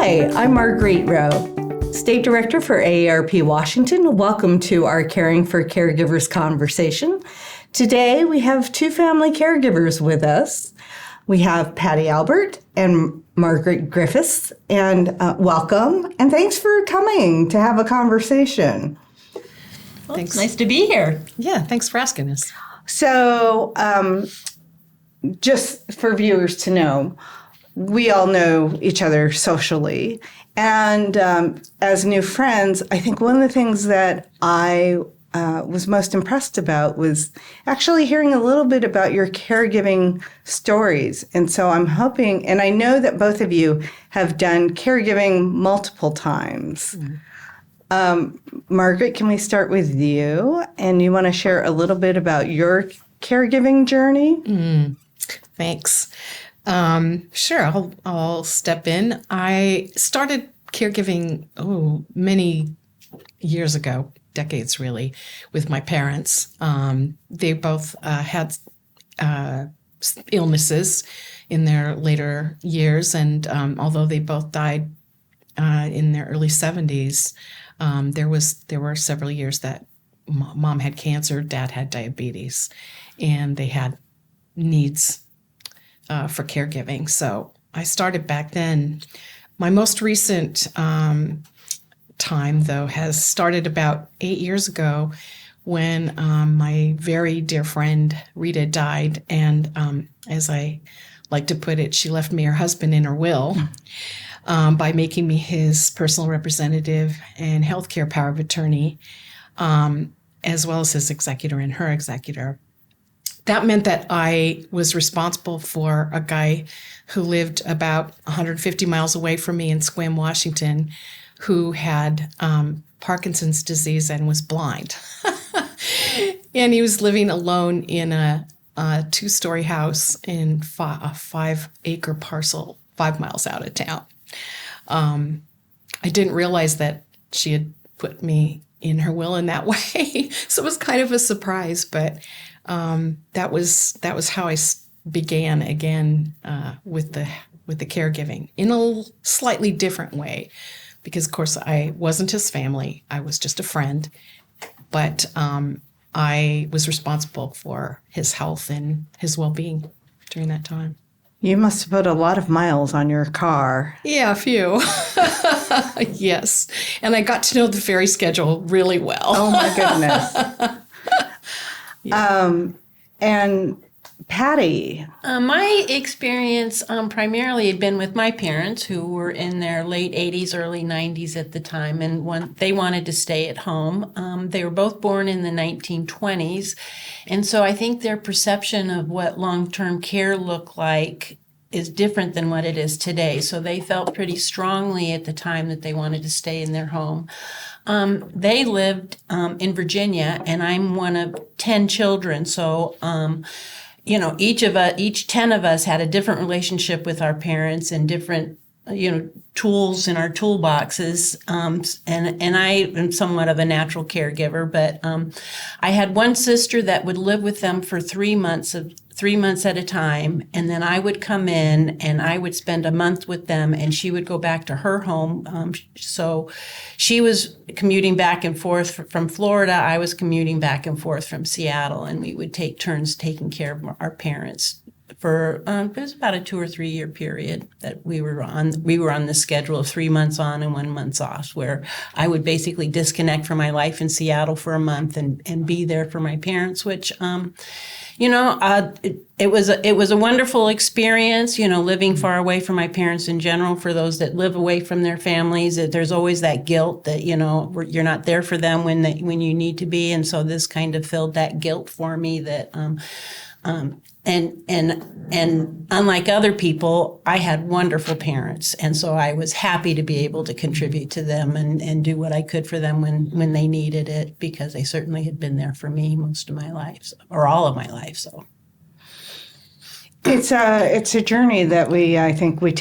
Hi, I'm Marguerite Ro, State Director for AARP Washington. Welcome to our Caring for Caregivers Conversation. Today we have two family caregivers with us. We have Patty Albert and Margaret Griffiths, and welcome, and thanks for coming to have a conversation. Well, thanks. Nice to be here. Yeah, thanks for asking us. So, just for viewers to know, we all know each other socially. And as new friends, I think one of the things that I was most impressed about was actually hearing a little bit about your caregiving stories. And so I'm hoping, and I know that both of you have done caregiving multiple times. Margaret, can we start with you? And you want to share a little bit about your caregiving journey? Thanks. Sure, I'll step in. I started caregiving, many years ago, decades really, with my parents. They both had illnesses in their later years, and although they both died in their early 70s, there were several years that mom had cancer, dad had diabetes, and they had needs for caregiving. So I started back then. My most recent time, though, has started about 8 years ago when my very dear friend Rita died. And as I like to put it, she left me her husband in her will by making me his personal representative and healthcare power of attorney, as well as his executor and her executor. That meant that I was responsible for a guy who lived about 150 miles away from me in Sequim, Washington, who had Parkinson's disease and was blind. And he was living alone in a 2-story house in a 5-acre parcel 5 miles out of town. I didn't realize that she had put me in her will in that way. So it was kind of a surprise, but that was how I began again with the caregiving in a slightly different way, because of course I wasn't his family. I was just a friend, but I was responsible for his health and his well-being during that time. You must have put a lot of miles on your car. Yeah, a few. Yes. And I got to know the ferry schedule really well. Oh, my goodness. Yeah. And Patty. My experience primarily had been with my parents, who were in their late 80s, early 90s at the time, and they wanted to stay at home. They were both born in the 1920s, and so I think their perception of what long-term care looked like is different than what it is today. So they felt pretty strongly at the time that they wanted to stay in their home. They lived in Virginia, and I'm one of 10 children. So, each 10 of us had a different relationship with our parents and different, tools in our toolboxes. And I am somewhat of a natural caregiver, but I had one sister that would live with them for 3 months at a time, and then I would come in and I would spend a month with them, and she would go back to her home. So she was commuting back and forth from Florida. I was commuting back and forth from Seattle, and we would take turns taking care of our parents for it was about a 2 or 3 year period that we were on the schedule of 3 months on and 1 month off, where I would basically disconnect from my life in Seattle for a month and be there for my parents, which it was a wonderful experience, living far away from my parents in general. For those that live away from their families, there's always that guilt that, you're not there for them when you need to be. And so this kind of filled that guilt for me that, and unlike other people, I had wonderful parents. And so I was happy to be able to contribute to them and do what I could for them when they needed it, because they certainly had been there for me most of my life, or all of my life. So it's a journey that I think we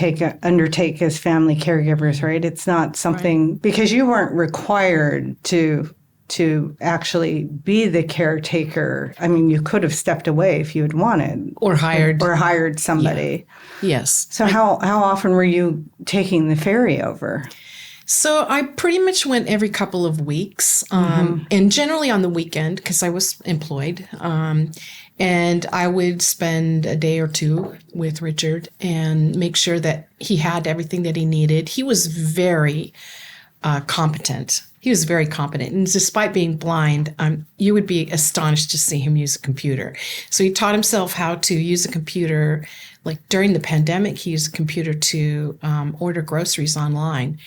undertake as family caregivers, right? It's not something, right, because you weren't required to to actually be the caretaker. I mean, you could have stepped away if you had wanted. Or hired somebody. Yeah. Yes. So how often were you taking the ferry over? So I pretty much went every couple of weeks, and generally on the weekend because I was employed. And I would spend a day or two with Richard and make sure that he had everything that he needed. He was very competent. He was very competent. And despite being blind, you would be astonished to see him use a computer. So he taught himself how to use a computer. Like during the pandemic, he used a computer to order groceries online.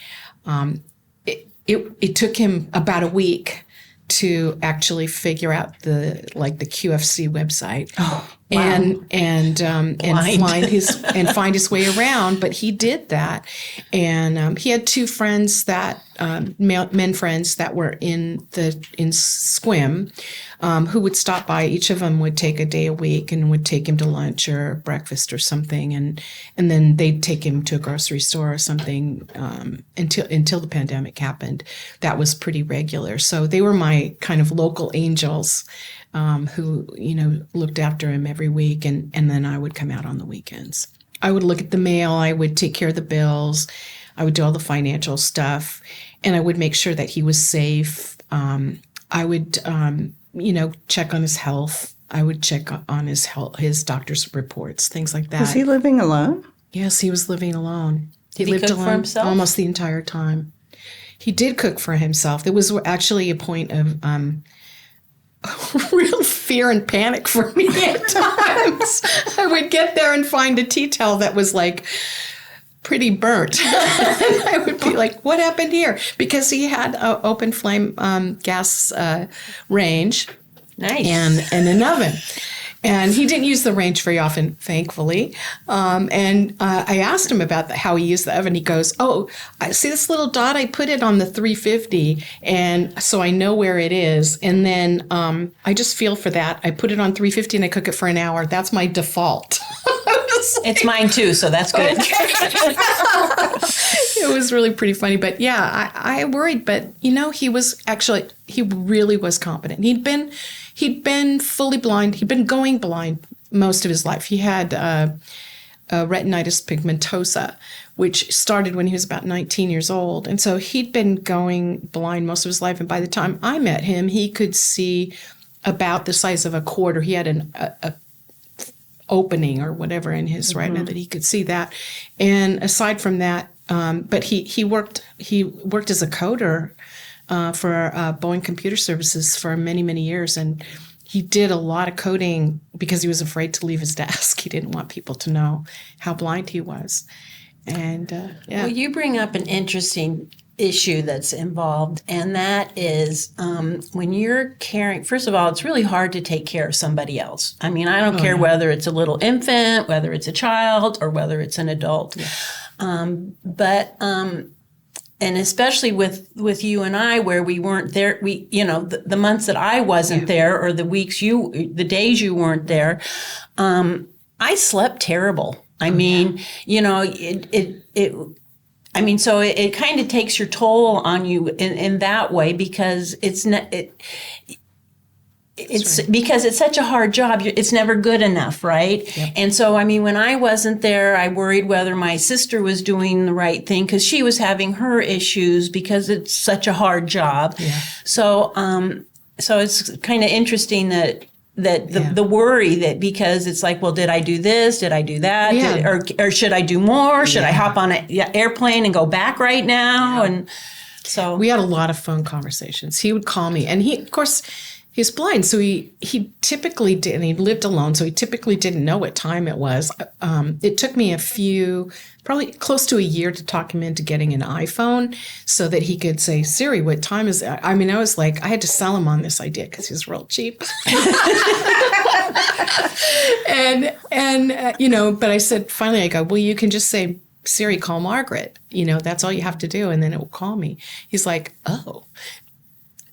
It took him about a week to actually figure out the QFC website and find his way around. But he did that, and he had two friends men friends that were in Squim, who would stop by. Each of them would take a day a week and would take him to lunch or breakfast or something, and then they'd take him to a grocery store or something until the pandemic happened. That was pretty regular. So they were my kind of local angels, who looked after him every week, and then I would come out on the weekends. I would look at the mail. I would take care of the bills. I would do all the financial stuff, and I would make sure that he was safe. I would, check on his health. I would check on his doctor's reports, things like that. Was he living alone? Yes, he was living alone. Did he lived cook alone for himself? Almost the entire time. He did cook for himself. There was actually a point of real fear and panic for me at times. I would get there and find a tea towel that was like pretty burnt. I would be like, what happened here? Because he had an open flame gas range. Nice. And an oven. And he didn't use the range very often, thankfully. And I asked him about how he used the oven. He goes, "Oh, I see this little dot? I put it on the 350, and so I know where it is. And then I just feel for that. I put it on 350 and I cook it for an hour. That's my default." It's mine too, so that's good. Okay. It was really pretty funny. But yeah, I worried. But, he really was competent. He'd been fully blind. He'd been going blind most of his life. He had retinitis pigmentosa, which started when he was about 19 years old. And so he'd been going blind most of his life. And by the time I met him, he could see about the size of a quarter. He had a opening or whatever in his retina that he could see that. And aside from that, but he worked as a coder for Boeing Computer Services for many, many years. And he did a lot of coding because he was afraid to leave his desk. He didn't want people to know how blind he was. And Well, you bring up an interesting issue that's involved, and that is when you're caring. First of all, it's really hard to take care of somebody else. I mean, I don't care whether it's a little infant, whether it's a child, or whether it's an adult. Yeah. And especially with you and I, where we weren't there, the months that I wasn't there, or the days you weren't there, I slept terrible. I mean, so it kind of takes your toll on you in that way, because because it's such a hard job. It's never good enough, right? Yep. And so, when I wasn't there, I worried whether my sister was doing the right thing, because she was having her issues because it's such a hard job. Yeah. So, so it's kind of interesting that the worry that, because it's like, well, did I do this? Did I do that? Yeah. Or should I do more? Should I hop on an airplane and go back right now? Yeah. And so we had a lot of phone conversations. He would call me, and of course, he's blind, so he typically did, and he lived alone, so he typically didn't know what time it was. It took me probably close to a year to talk him into getting an iPhone so that he could say, "Siri, what time is it?" I was like, I had to sell him on this idea because he was real cheap. But I said, finally, I go, well, you can just say, "Siri, call Margaret." That's all you have to do, and then it will call me. He's like, "Oh."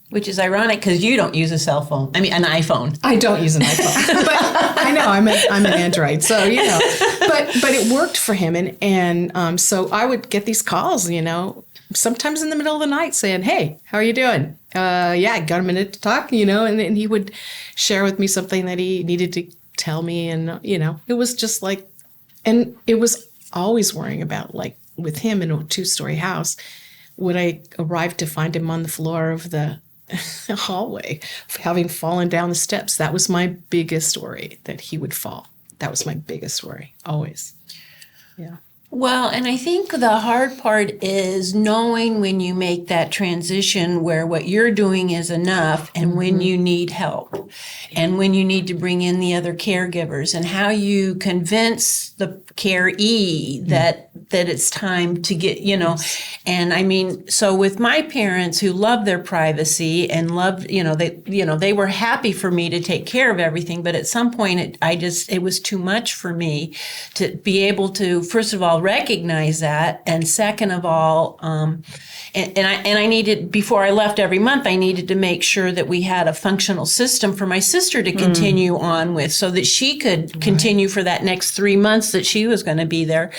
Which is ironic, because you don't use an iPhone. I don't use an iPhone, but I know I'm an Android, so But it worked for him, and so I would get these calls, sometimes in the middle of the night, saying, "Hey, how are you doing?" yeah, I got a minute to talk, and he would share with me something that he needed to tell me. And, it was just like, and it was always worrying about, like, with him in a 2-story house, would I arrive to find him on the floor of the hallway, having fallen down the steps? That was my biggest worry, that he would fall. That was my biggest worry, always. Yeah. Well, and I think the hard part is knowing when you make that transition where what you're doing is enough and when you need help and when you need to bring in the other caregivers, and how you convince the caree that it's time to get, and I mean, so with my parents who love their privacy and loved, they were happy for me to take care of everything, but at some point it was too much for me to be able to, first of all, recognize that, and second of all, and I needed, before I left every month, I needed to make sure that we had a functional system for my sister to continue on with, so that she could continue for that next 3 months that she was going to be there,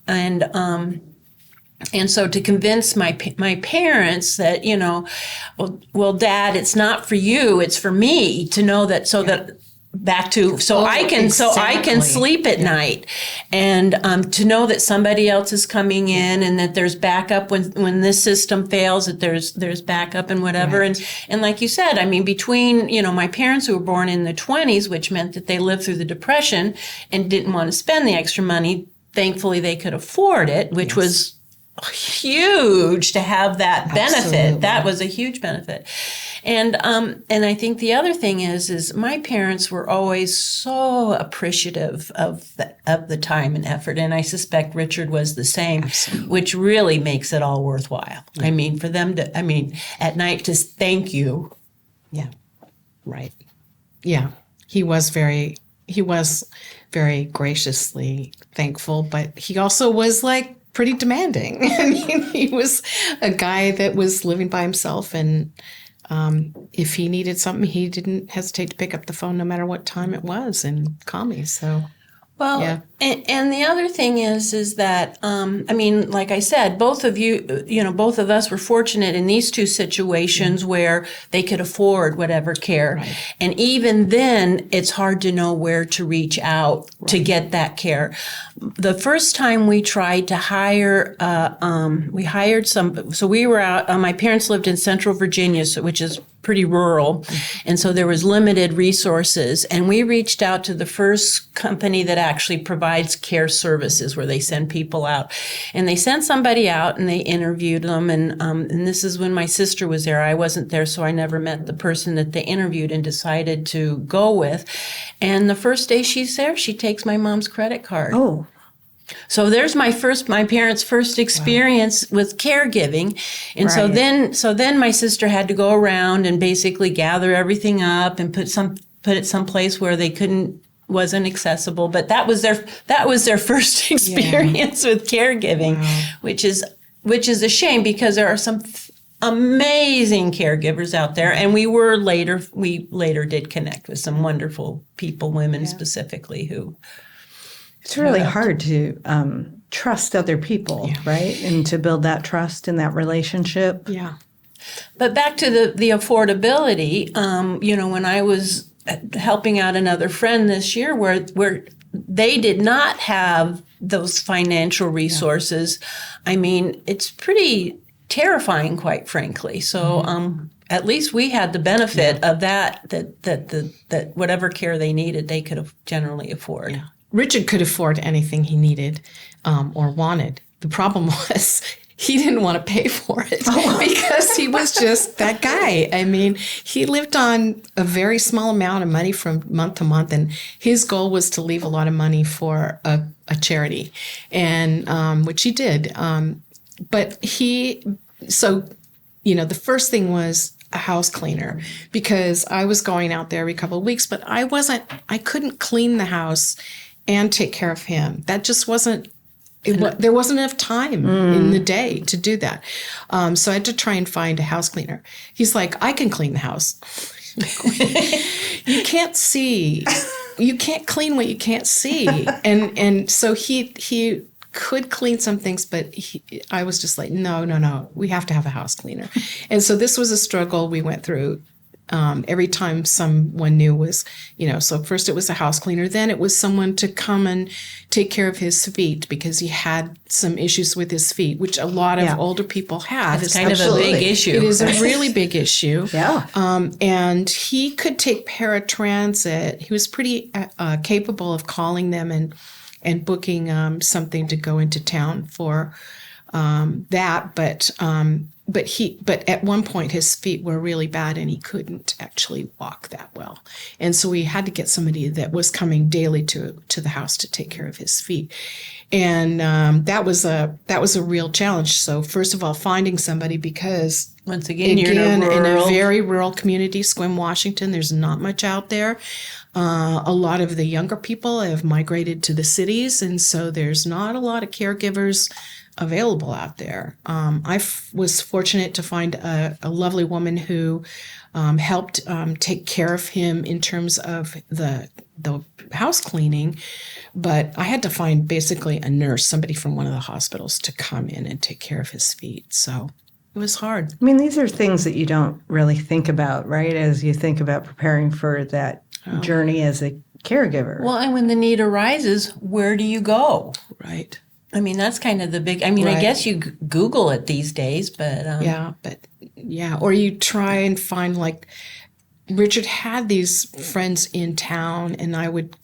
and so to convince my parents that, well, Dad, it's not for you, it's for me to know that, so that. Back to I can sleep at night, and to know that somebody else is coming in, and that there's backup when this system fails, that there's backup and whatever. Right. And like you said, I mean, between my parents who were born in the 20s, which meant that they lived through the Depression and didn't want to spend the extra money. Thankfully, they could afford it, which was huge to have that benefit. Absolutely. That was a huge benefit. And I think the other thing is my parents were always so appreciative of the time and effort, and I suspect Richard was the same. Absolutely. Which really makes it all worthwhile. Yeah. I mean, for them to, at night to thank you. Yeah, right. Yeah, he was very graciously thankful, but he also was like pretty demanding. I mean, he was a guy that was living by himself, and if he needed something, he didn't hesitate to pick up the phone no matter what time it was and call me. So, well, yeah. And the other thing is that, like I said, both of us were fortunate in these two situations where they could afford whatever care. Right. And even then, it's hard to know where to reach out to get that care. The first time we tried to hire, we hired so we were out, my parents lived in Central Virginia, which is pretty rural. And so there was limited resources. And we reached out to the first company that actually provides care services, where they send people out. And they sent somebody out and they interviewed them. And this is when my sister was there. I wasn't there, so I never met the person that they interviewed and decided to go with. And the first day she's there, she takes my mom's credit card. Oh. So there's my parents' first experience with caregiving. And so then my sister had to go around and basically gather everything up and put it someplace where wasn't accessible. But that was their first experience with caregiving, which is a shame, because there are some amazing caregivers out there. And we later did connect with some wonderful people, women specifically, who... It's really hard to trust other people, right? And to build that trust in that relationship. Yeah. But back to the affordability, when I was helping out another friend this year where they did not have those financial resources, I mean, it's pretty terrifying, quite frankly. So at least we had the benefit of that whatever care they needed, they could generally afford. Yeah. Richard could afford anything he needed or wanted. The problem was he didn't want to pay for it because he was just that guy. I mean, he lived on a very small amount of money from month to month, and his goal was to leave a lot of money for a charity, and which he did. But the first thing was a house cleaner, because I was going out there every couple of weeks, but I couldn't clean the house and take care of him. That just wasn't, there wasn't enough time in the day to do that. So I had to try and find a house cleaner. He's like, I can clean the house. You can't see. You can't clean what you can't see. And so he could clean some things, but I was just like, no, we have to have a house cleaner. And so this was a struggle we went through. Every time someone new was, so first it was a house cleaner, then it was someone to come and take care of his feet because he had some issues with his feet, which a lot of older people have. It's kind of a big issue. It is a really big issue. Yeah. And he could take paratransit. He was pretty capable of calling them and booking something to go into town for that, but at one point his feet were really bad and he couldn't actually walk that well. And so we had to get somebody that was coming daily to the house to take care of his feet. And that was a real challenge. So first of all, finding somebody, because once again you're in a very rural community, Sequim, Washington, there's not much out there. A lot of the younger people have migrated to the cities, and so there's not a lot of caregivers available out there. I was fortunate to find a lovely woman who helped take care of him in terms of the house cleaning, but I had to find basically a nurse, somebody from one of the hospitals, to come in and take care of his feet. So it was hard. I mean, these are things that you don't really think about, right? As you think about preparing for that journey as a caregiver. Well, and when the need arises, where do you go? Right. I mean, that's kind of the big, I guess you Google it these days, but. Or you try and find, like, Richard had these friends in town, and I would,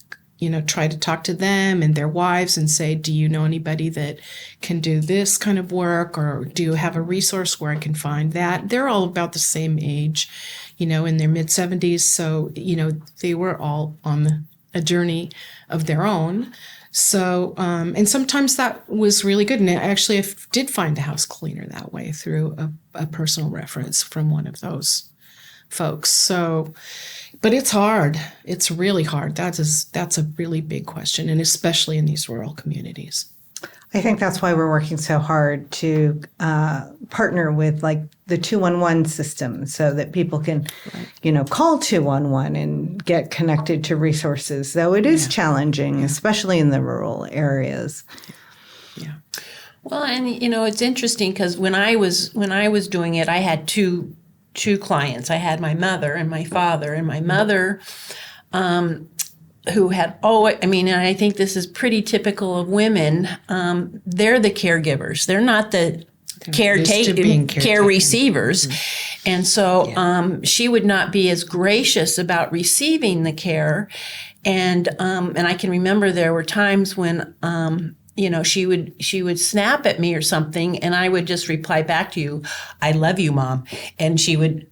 try to talk to them and their wives and say, do you know anybody that can do this kind of work? Or do you have a resource where I can find that? They're all about the same age, in their mid-70s. So, they were all on a journey of their own. So, and sometimes that was really good. And actually, I did find a house cleaner that way through a personal reference from one of those folks. So, but it's hard. It's really hard. That's a really big question, and especially in these rural communities. I think that's why we're working so hard to partner with, like, the 211 system, so that people can, call 211 and get connected to resources. Though it is challenging, especially in the rural areas. Yeah. Well, and it's interesting because when I was doing it, I had two clients. I had my mother and my father, and my mother. Who had and I think this is pretty typical of women. They're the caregivers. They're not the care receivers. Mm-hmm. And so she would not be as gracious about receiving the care. And I can remember there were times when she would snap at me or something, and I would just reply back to you, "I love you, Mom," and she would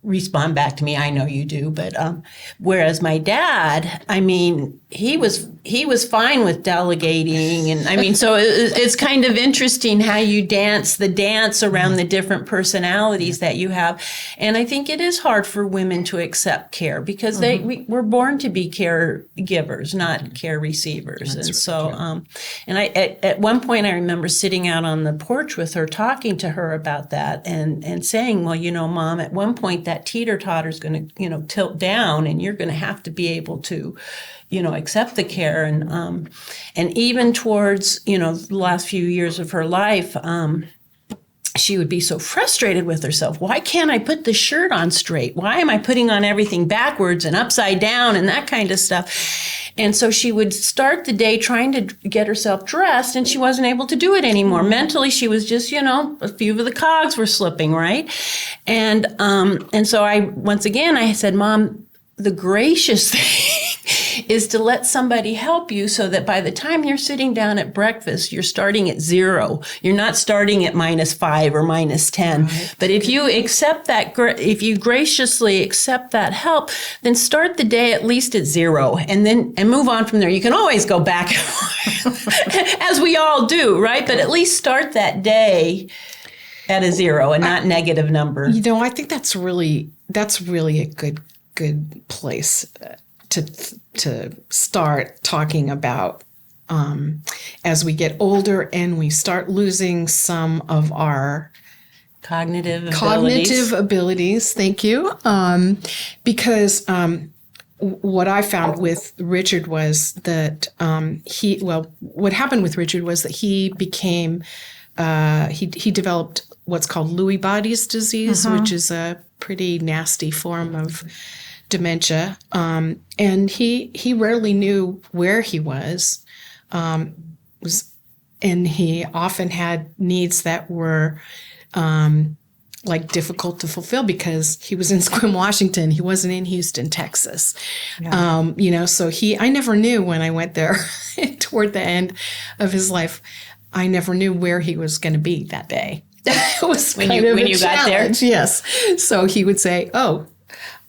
respond back to me, "I know you do." But whereas my dad, he was fine with delegating, and so it's kind of interesting how you dance around the different personalities that you have. And I think it is hard for women to accept care because we're born to be caregivers, not care receivers. That's and so and I at one point I remember sitting out on the porch with her, talking to her about that, and saying, "Well, Mom, at one point that teeter-totter is going to tilt down, and you're going to have to be able to accept the care." And even towards the last few years of her life, she would be so frustrated with herself. Why can't I put the shirt on straight? Why am I putting on everything backwards and upside down and that kind of stuff? And so she would start the day trying to get herself dressed, and she wasn't able to do it anymore. Mentally, she was just, a few of the cogs were slipping, right? And so I said, "Mom, the gracious thing is to let somebody help you so that by the time you're sitting down at breakfast, you're starting at 0. You're not starting at -5 or -10. Right. But if you accept that, if you graciously accept that help, then start the day at least at 0 and move on from there. You can always go back as we all do, right? But at least start that day at a 0 and not negative number. I think that's really a good place to start talking about as we get older and we start losing some of our cognitive abilities. Thank you. Because what I found with Richard was that what happened with Richard was that he became, he developed what's called Lewy bodies disease, which is a pretty nasty form of dementia. And he rarely knew where he was, and he often had needs that were, like difficult to fulfill because he was in Sequim, Washington. He wasn't in Houston, Texas. Yeah. So I never knew when I went there toward the end of his life, I never knew where he was going to be that day. It was when you got there. Yes. So he would say,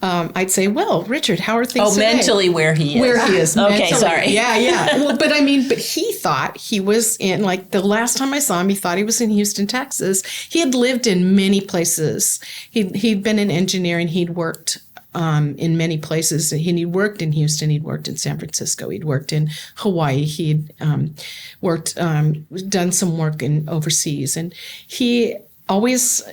I'd say, well, Richard, how are things today? Mentally where he is. Where he is. Okay, mentally. sorry. Yeah. Well, but he thought he was in, like the last time I saw him, he thought he was in Houston, Texas. He had lived in many places. He'd been in engineering. He'd worked in many places. He'd worked in Houston. He'd worked in San Francisco. He'd worked in Hawaii. He'd worked, done some work in overseas. And he always,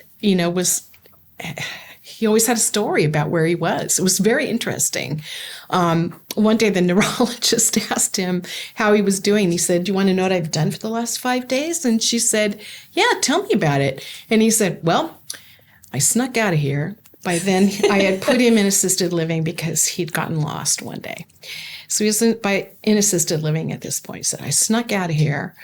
he always had a story about where he was. It was very interesting. One day, the neurologist asked him how he was doing. He said, "Do you want to know what I've done for the last 5 days?" And she said, "Yeah, tell me about it." And he said, "Well, I snuck out of here. By then, I had put him in assisted living because he'd gotten lost one day. So he was in assisted living at this point. He said, I snuck out of here.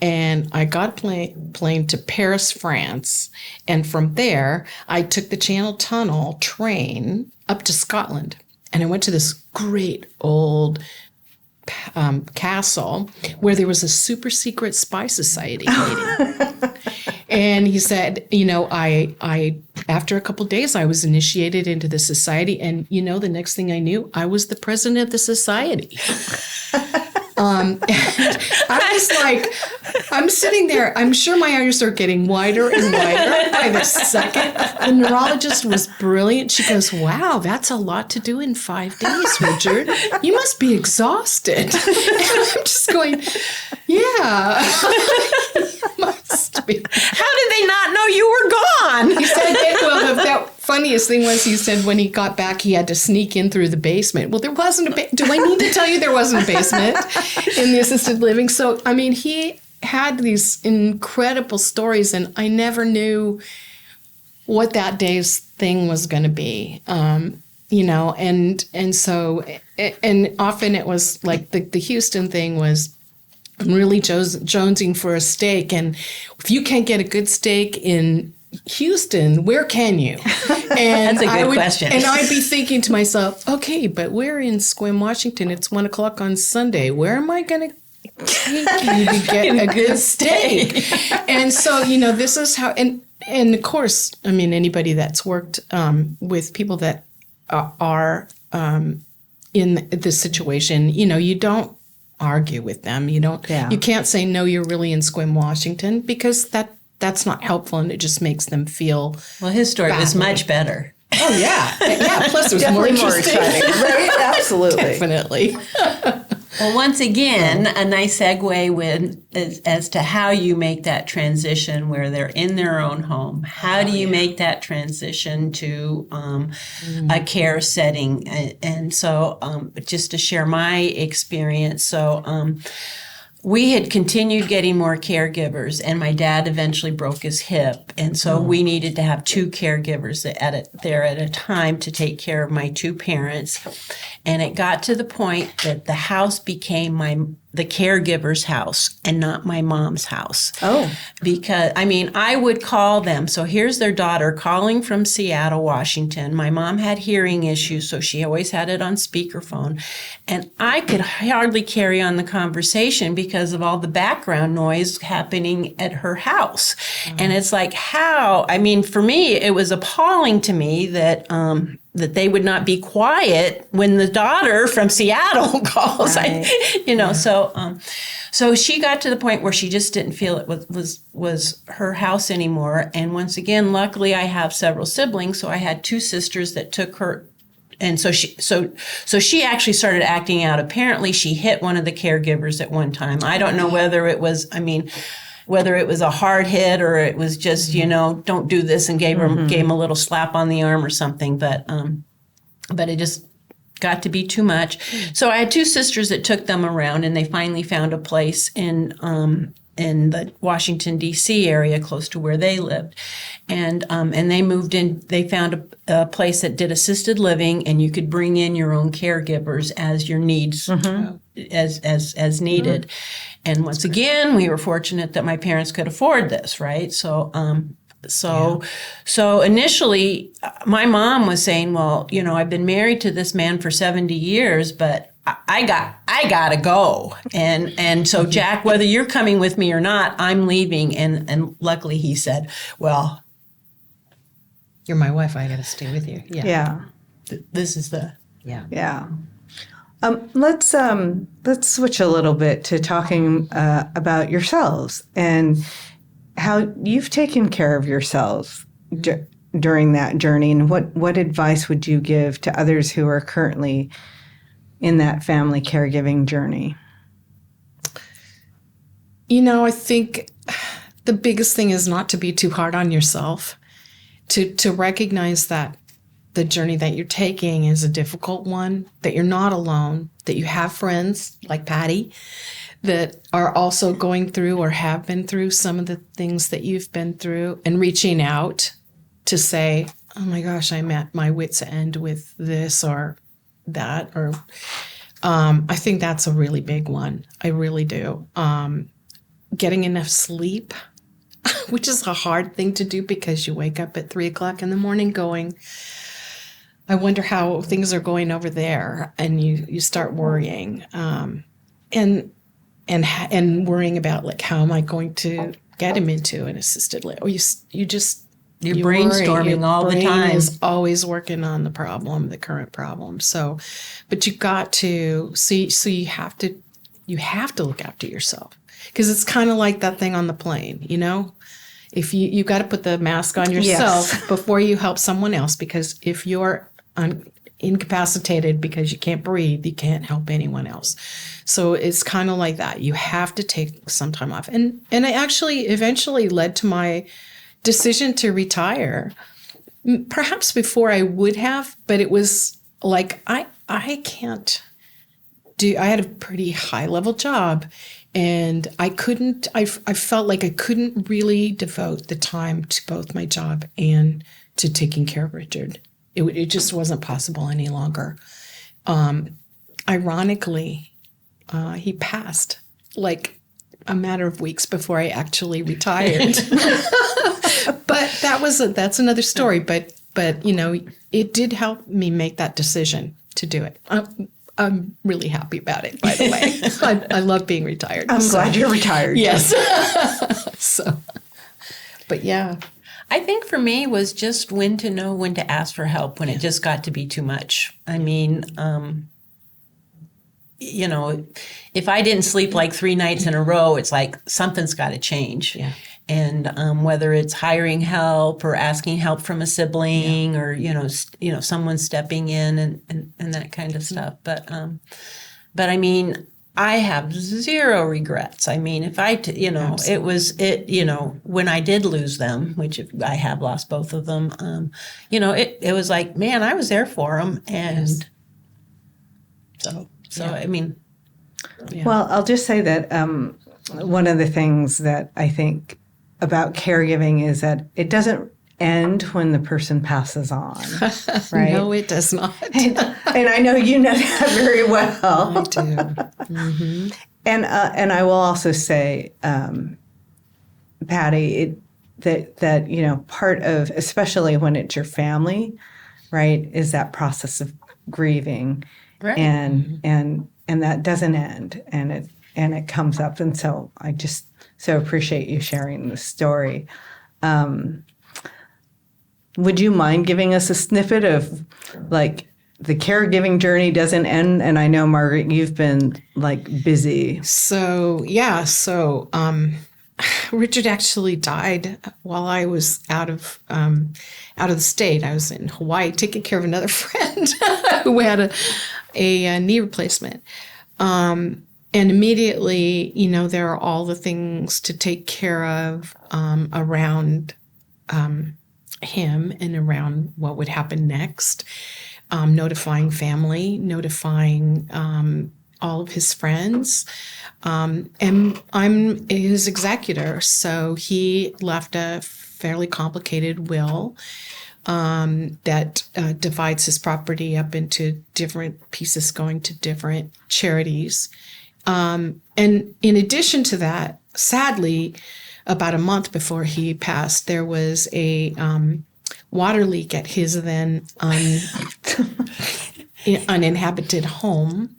And I got a plane to Paris, France. And from there, I took the Channel Tunnel train up to Scotland. And I went to this great old castle where there was a super secret spy society meeting. And he said, I after a couple of days, I was initiated into the society. And, the next thing I knew, I was the president of the society. And I was like, I'm sitting there. I'm sure my eyes are getting wider and wider by the second. The neurologist was brilliant. She goes, wow, that's a lot to do in 5 days, Richard. You must be exhausted. And I'm just going, yeah. Must be. How did they not know you were gone? He said, the funniest thing was he said when he got back, he had to sneak in through the basement. Well, there wasn't a do I need to tell you there wasn't a basement in the assisted living? So, he had these incredible stories, and I never knew what that day's thing was going to be. And so often it was like the Houston thing was, I'm really jonesing for a steak. And if you can't get a good steak in Houston, where can you? And that's a good question. And I'd be thinking to myself, okay, but we're in Sequim, Washington. It's 1:00 on Sunday. Where am I going to take you to get a good steak? And so, this is how, and of course, anybody that's worked with people that are in this situation, you don't argue with them. You can't say, no, you're really in Sequim, Washington, because that's not helpful, and it just makes them feel well, his story badly. was much better. Oh, yeah. Yeah, plus it was more interesting. Right? Absolutely. Definitely. Well, once again, a nice segue as to how you make that transition where they're in their own home. How do you make that transition to a care setting? And so just to share my experience, so we had continued getting more caregivers, and my dad eventually broke his hip. And so we needed to have 2 caregivers at a time to take care of my 2 parents. And it got to the point that the house became the caregiver's house and not my mom's house. Oh. Because, I would call them. So here's their daughter calling from Seattle, Washington. My mom had hearing issues, so she always had it on speakerphone. And I could hardly carry on the conversation because of all the background noise happening at her house. Mm-hmm. And it's like, how? For me, it was appalling to me that they would not be quiet when the daughter from Seattle calls. Right. So she got to the point where she just didn't feel it was her house anymore. And once again, luckily I have several siblings, so I had 2 sisters that took her. And so she actually started acting out. Apparently she hit one of the caregivers at one time. I don't know whether it was a hard hit or it was just, don't do this, and gave him a little slap on the arm or something. But it just, got to be too much. So I had two sisters that took them around, and they finally found a place in the Washington, D.C. area close to where they lived. And they moved in, they found a place that did assisted living, and you could bring in your own caregivers as your needs, as needed. And once again, we were fortunate that my parents could afford this, right? So initially, my mom was saying, well, I've been married to this man for 70 years, but I gotta go. And so, Jack, whether you're coming with me or not, I'm leaving. And luckily he said, well, you're my wife. I got to stay with you. Yeah. Yeah. This is the. Yeah. Yeah. Let's switch a little bit to talking about yourselves and how you've taken care of yourselves during that journey, and what advice would you give to others who are currently in that family caregiving journey? I think the biggest thing is not to be too hard on yourself, to recognize that the journey that you're taking is a difficult one, that you're not alone, that you have friends like Patty that are also going through or have been through some of the things that you've been through, and reaching out to say, oh my gosh, I'm at my wit's end with this or that, or I think that's a really big one. I really do. Getting enough sleep, which is a hard thing to do because you wake up at 3:00 in the morning going, I wonder how things are going over there. And you start worrying, and worrying about like, how am I going to get him into an assisted living? Or you're brainstorming all the time. Is always working on the current problem. So, but you got to see. So you have to look after yourself, because it's kind of like that thing on the plane. If you got to put the mask on yourself before you help someone else, because if you're incapacitated because you can't breathe, you can't help anyone else. So it's kind of like that. You have to take some time off, and it actually eventually led to my decision to retire, perhaps before I would have, but it was like, I can't do, I had a pretty high level job, and I felt like I couldn't really devote the time to both my job and to taking care of Richard. It just wasn't possible any longer. Ironically, he passed like a matter of weeks before I actually retired. But that's another story. But it did help me make that decision to do it. I'm really happy about it, by the way. I love being retired. I'm glad you're retired. Yes. But yeah. I think for me was just when to know when to ask for help when it just got to be too much. I mean, if I didn't sleep like 3 nights in a row, it's like something's got to change. Yeah. And whether it's hiring help or asking help from a sibling, or someone stepping in and that kind of stuff. But I mean, I have zero regrets. I mean, if it was when I did lose them, which I have lost both of them. It was like, man, I was there for them, and so I mean. Yeah. Well, I'll just say that one of the things that I think about caregiving is that it doesn't end when the person passes on, right? No, it does not. and I know you know that very well. I do. Mm-hmm. And I will also say, Patty, that part of, especially when it's your family, right, is that process of grieving, right? And that doesn't end, and it comes up, and so I just so appreciate you sharing the story. Would you mind giving us a snippet of, like, the caregiving journey doesn't end? And I know, Margaret, you've been, like, busy. So, yeah. So, Richard actually died while I was out of the state. I was in Hawaii taking care of another friend who had a knee replacement. And immediately, there are all the things to take care of around him and around what would happen next. notifying family, notifying all of his friends. And I'm his executor. So he left a fairly complicated will that divides his property up into different pieces going to different charities. And in addition to that, sadly, about a month before he passed, there was a water leak at his then uninhabited home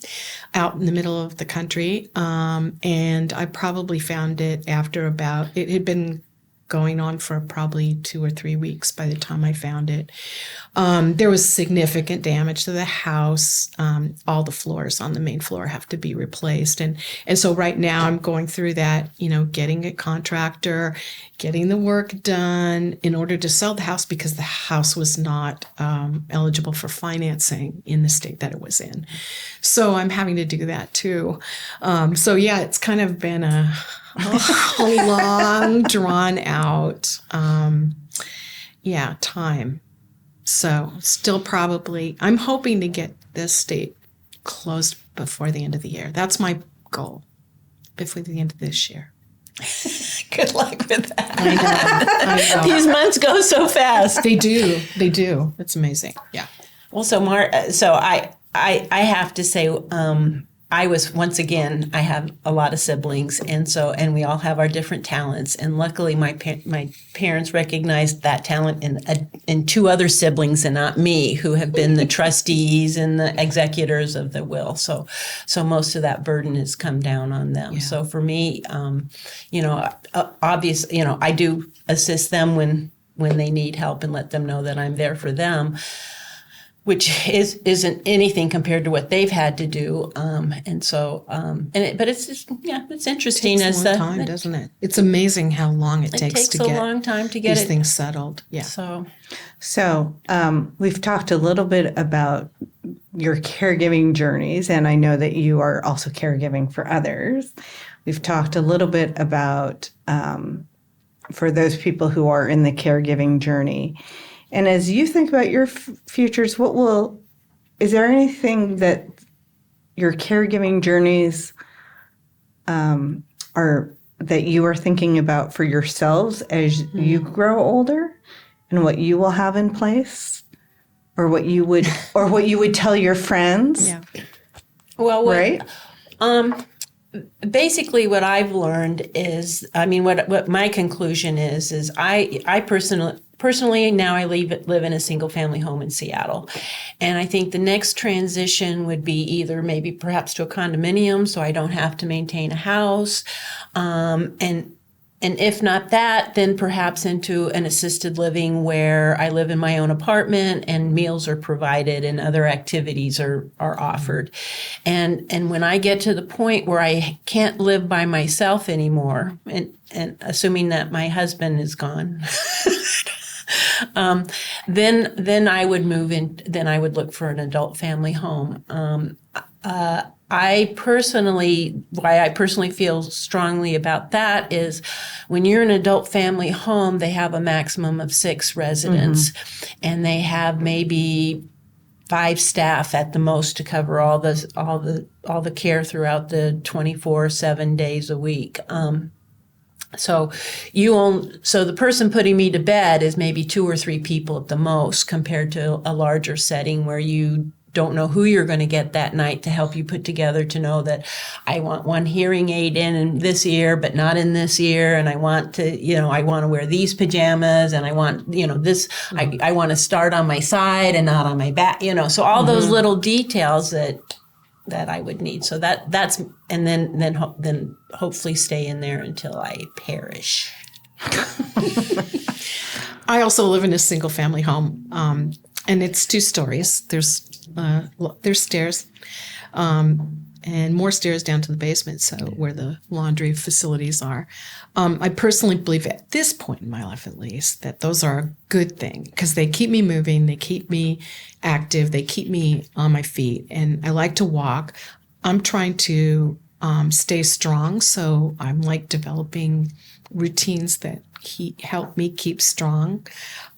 out in the middle of the country. And I probably found it after it had been going on for probably 2 or 3 weeks by the time I found it. There was significant damage to the house. All the floors on the main floor have to be replaced. And so right now I'm going through that, getting a contractor, getting the work done in order to sell the house because the house was not eligible for financing in the state that it was in. So I'm having to do that too. So yeah, it's kind of been a long, drawn out, time. So still probably, I'm hoping to get this state closed before the end of the year. That's my goal, before the end of this year. Good luck with that. I know. These months go so fast. They do. It's amazing. Yeah. Well, so I have to say, I was, once again, I have a lot of siblings, and we all have our different talents. And luckily, my parents recognized that talent in 2 other siblings, and not me, who have been the trustees and the executors of the will. So most of that burden has come down on them. Yeah. So for me, obviously, I do assist them when they need help and let them know that I'm there for them, which isn't anything compared to what they've had to do, but it's just, it's interesting. It takes a long time, doesn't it? It's amazing how long it takes to get a long time to get these things settled. Yeah. So we've talked a little bit about your caregiving journeys, and I know that you are also caregiving for others. We've talked a little bit about for those people who are in the caregiving journey. And as you think about your futures, is there anything that your caregiving journeys that you are thinking about for yourselves as you grow older, and what you will have in place, or what you would tell your friends? Yeah. Well, right. Basically, what I've learned is, what my conclusion is I personally now I live in a single family home in Seattle. And I think the next transition would be either maybe perhaps to a condominium so I don't have to maintain a house. And if not that, then perhaps into an assisted living where I live in my own apartment and meals are provided and other activities are offered. And when I get to the point where I can't live by myself anymore, and assuming that my husband is gone, then I would move in. Then I would look for an adult family home. I personally feel strongly about that is when you're an adult family home, they have a maximum of 6 residents, and they have maybe 5 staff at the most to cover all the care throughout the 24/7 days a week. So the person putting me to bed is maybe 2 or 3 people at the most, compared to a larger setting where you don't know who you're going to get that night to help you put together to know that I want one hearing aid in this ear, but not in this ear. And I want to wear these pajamas, and I want, this, I want to start on my side and not on my back, so all those little details that I would need. So that's, and then hopefully stay in there until I perish. I also live in a single family home, and it's 2 stories. There's stairs, and more stairs down to the basement, so where the laundry facilities are. I personally believe at this point in my life, at least, that those are a good thing because they keep me moving, they keep me active, they keep me on my feet, and I like to walk. I'm trying to stay strong. So I'm like developing routines that help me keep strong.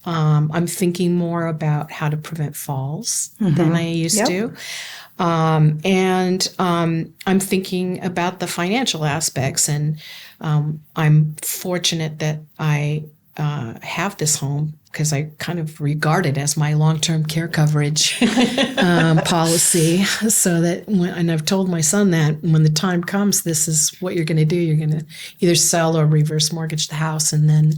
I'm thinking more about how to prevent falls than I used to. And I'm thinking about the financial aspects, and I'm fortunate that I have this home because I kind of regard it as my long-term care coverage policy. So that and I've told my son that when the time comes, this is what you're going to do. You're going to either sell or reverse mortgage the house, and then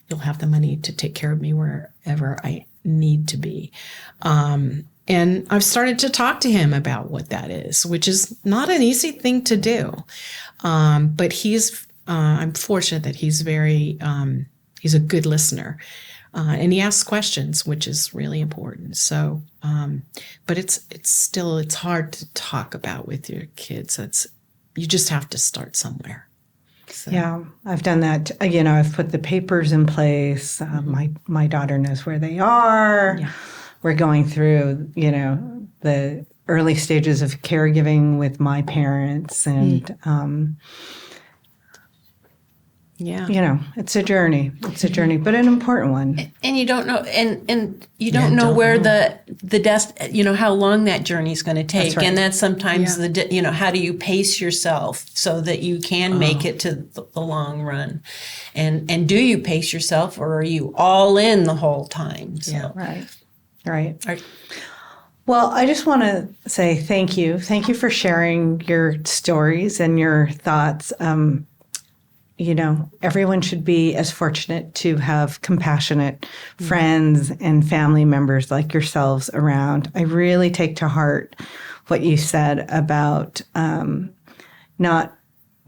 you'll have the money to take care of me wherever I need to be. And I've started to talk to him about what that is, which is not an easy thing to do. But I'm fortunate that he's he's a good listener. And he asks questions, which is really important. So, but it's hard to talk about with your kids. You just have to start somewhere. So. Yeah, I've done that. I've put the papers in place. My daughter knows where they are. Yeah. We're going through, the early stages of caregiving with my parents, and it's a journey. It's a journey, but an important one. And you don't know, and you don't know where the desk, how long that journey is going to take. That's right. And that's sometimes how do you pace yourself so that you can make it to the long run? And do you pace yourself, or are you all in the whole time? So. Yeah, right. Well, I just want to say thank you. Thank you for sharing your stories and your thoughts. Everyone should be as fortunate to have compassionate friends and family members like yourselves around. I really take to heart what you said about not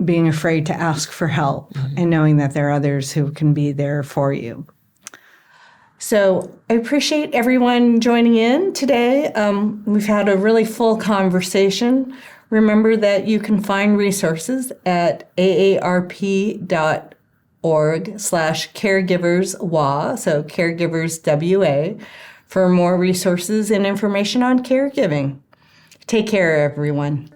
being afraid to ask for help and knowing that there are others who can be there for you. So I appreciate everyone joining in today. We've had a really full conversation. Remember that you can find resources at aarp.org/caregiverswa, so Caregivers WA, for more resources and information on caregiving. Take care, everyone.